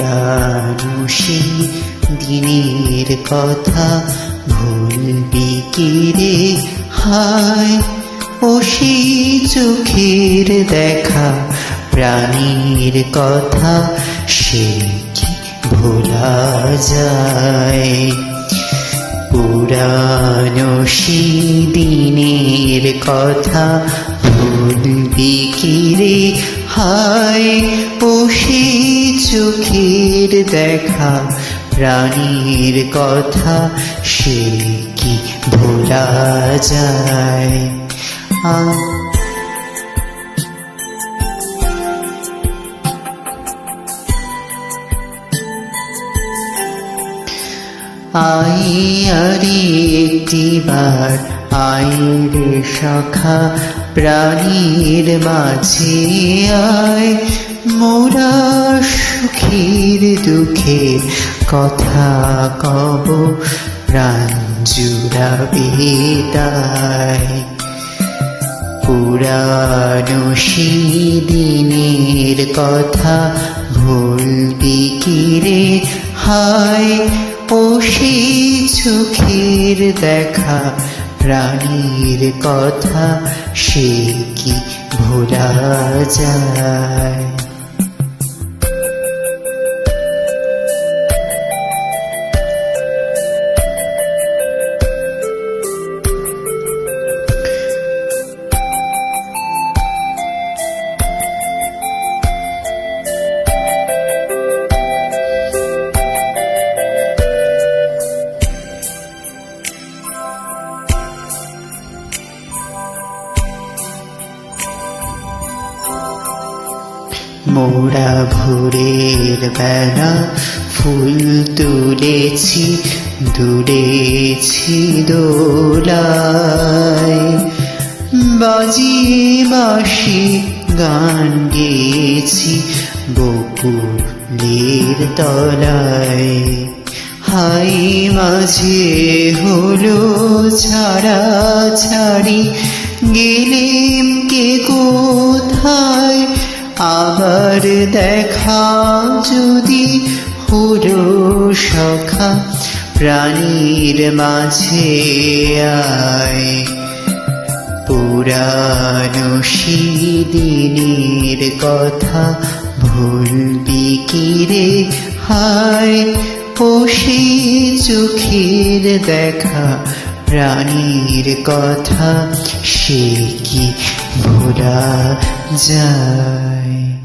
পুরানো সেই দিনের কথা ভুলবি কি রে হায়, ও সেই চোখের দেখা প্রাণীর কথা সে কি ভোলা যায়। পুরানো সেই দিনের কথা ভুলবি কি রে হায়, ও সেই চোখের দেখা প্রাণীর কথা সে কি ভোলা যায়। আই আরে একটিবার আয় রে সখা প্রাণীর মাঝে আয়, মোরা সুখের দুঃখের কথা কব প্রাণ জুড়াবে তাই। পুরানো সেই দিনের কথা ভুলবি কি রে হায়, ও সেই চোখের দেখা প্রাণীর কথা সে কি ভোলা যায়। মোরা ভোরের বেলা ফুল তুলেছি দুলেছি দোলায়, বাজিয়ে বাঁশি গান গেয়েছি বকুলের তলায়। হাই মাঝে হলো ছাড়া ছাড়ি গেলেম কে কোথায়, আবার দেখা যদি হলো সখা প্রাণীর মাঝে আয়। পুরানো সেই দিনের কথা ভুলবি কি রে হায়, ও সেই চোখের দেখা প্রাণীর কথা সে কি ভোলা যায়।